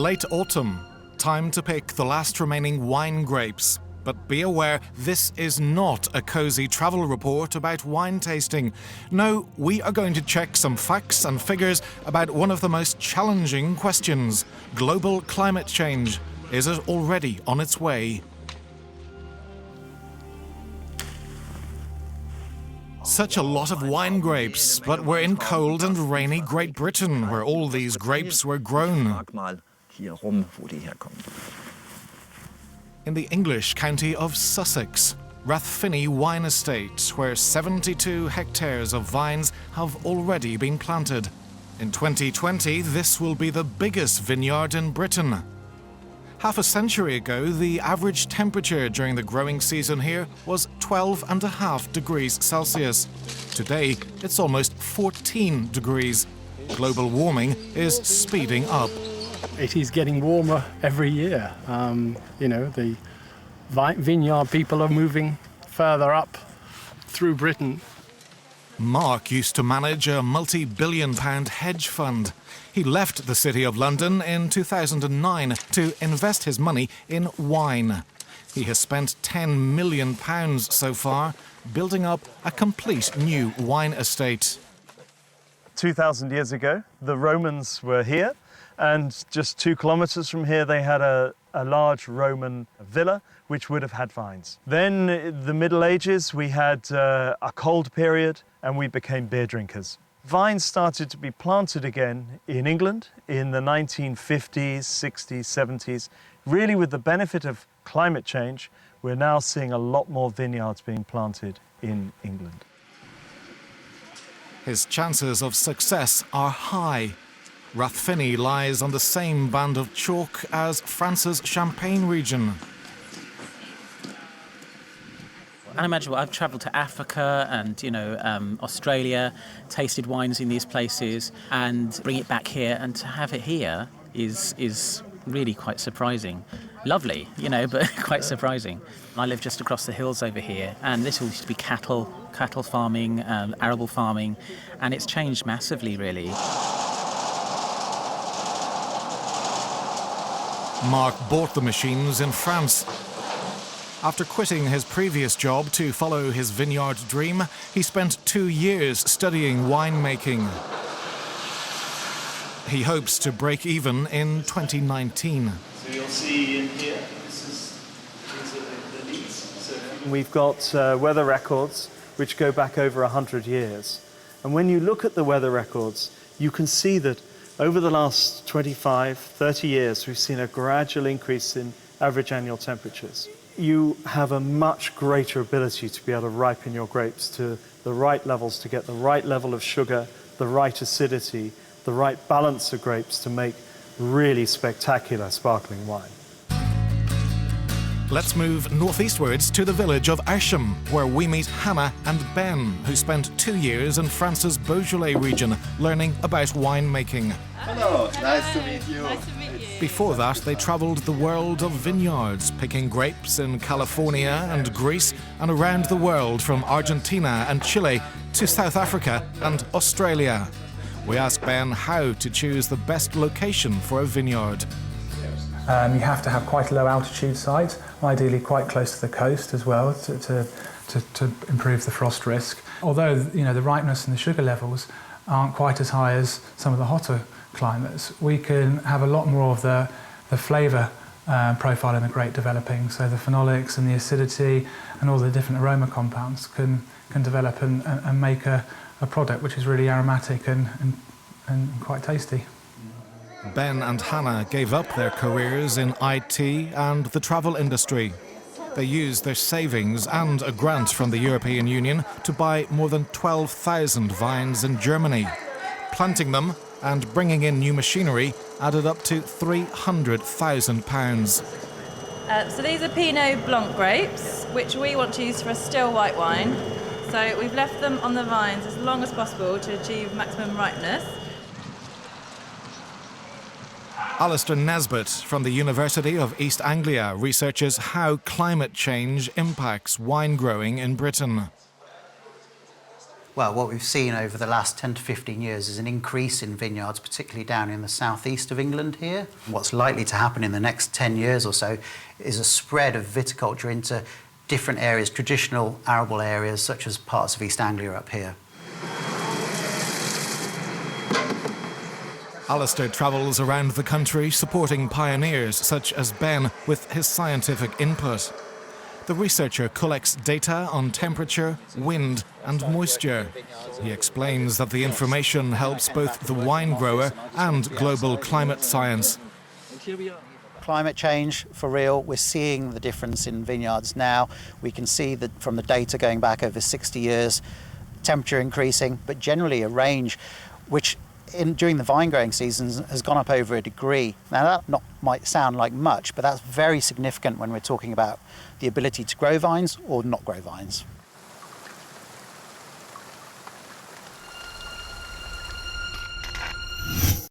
late autumn. Time to pick the last remaining wine grapes. But be aware, this is not a cosy travel report about wine tasting. No, we are going to check some facts and figures about one of the most challenging questions: global climate change. Is it already on its way? Such a lot of wine grapes, but we're in cold and rainy Great Britain, where all these grapes were grown. In the English county of Sussex, Rathfinny Wine Estate, where 72 hectares of vines have already been planted. In 2020, this will be the biggest vineyard in Britain. Half a century ago, the average temperature during the growing season here was 12.5 degrees Celsius. Today, it's almost 14 degrees. Global warming is speeding up. It is getting warmer every year. The vineyard people are moving further up through Britain. Mark used to manage a multi-billion-pound hedge fund. He left the City of London in 2009 to invest his money in wine. He has spent £10 million so far, building up a complete new wine estate. 2,000 years ago, the Romans were here, and just 2 kilometres from here they had a large Roman villa which would have had vines. Then the Middle Ages, we had a cold period and we became beer drinkers. Vines started to be planted again in England in the 1950s, 60s, 70s. Really, with the benefit of climate change, we're now seeing a lot more vineyards being planted in England. His chances of success are high. Rathfinny lies on the same band of chalk as France's Champagne region. Unimaginable. I've travelled to Africa and, Australia, tasted wines in these places, and bring it back here, and to have it here is really quite surprising. Lovely, but quite surprising. I live just across the hills over here, and this all used to be cattle farming, arable farming, and it's changed massively, really. Mark bought the machines in France. After quitting his previous job to follow his vineyard dream, he spent 2 years studying winemaking. He hopes to break even in 2019. So you'll see in here, these are the leads. We've got weather records which go back over 100 years. And when you look at the weather records, you can see that over the last 25, 30 years, we've seen a gradual increase in average annual temperatures. You have a much greater ability to be able to ripen your grapes to the right levels, to get the right level of sugar, the right acidity, the right balance of grapes to make really spectacular sparkling wine. Let's move northeastwards to the village of Ascham, where we meet Hannah and Ben, who spent 2 years in France's Beaujolais region learning about winemaking. Hello, nice to meet you. Nice to meet you. Before that, they travelled the world of vineyards, picking grapes in California and Greece and around the world, from Argentina and Chile to South Africa and Australia. We asked Ben how to choose the best location for a vineyard. You have to have quite a low altitude site, ideally quite close to the coast as well, to improve the frost risk. Although the ripeness and the sugar levels aren't quite as high as some of the hotter climates, we can have a lot more of the flavour profile in the grape developing. So the phenolics and the acidity and all the different aroma compounds can develop and make a product which is really aromatic and quite tasty. Ben and Hannah gave up their careers in IT and the travel industry. They used their savings and a grant from the European Union to buy more than 12,000 vines in Germany. Planting them and bringing in new machinery added up to £300,000. So these are Pinot Blanc grapes, which we want to use for a still white wine. So we've left them on the vines as long as possible to achieve maximum ripeness. Alistair Nesbitt from the University of East Anglia researches how climate change impacts wine growing in Britain. Well, what we've seen over the last 10 to 15 years is an increase in vineyards, particularly down in the southeast of England here. What's likely to happen in the next 10 years or so is a spread of viticulture into different areas, traditional arable areas, such as parts of East Anglia up here. Alistair travels around the country supporting pioneers such as Ben with his scientific input. The researcher collects data on temperature, wind and moisture. He explains that the information helps both the wine grower and global climate science. Climate change, for real, we're seeing the difference in vineyards now. We can see that from the data going back over 60 years, temperature increasing, but generally a range which during the vine growing seasons has gone up over a degree. Now that might sound like much, but that's very significant when we're talking about the ability to grow vines or not grow vines.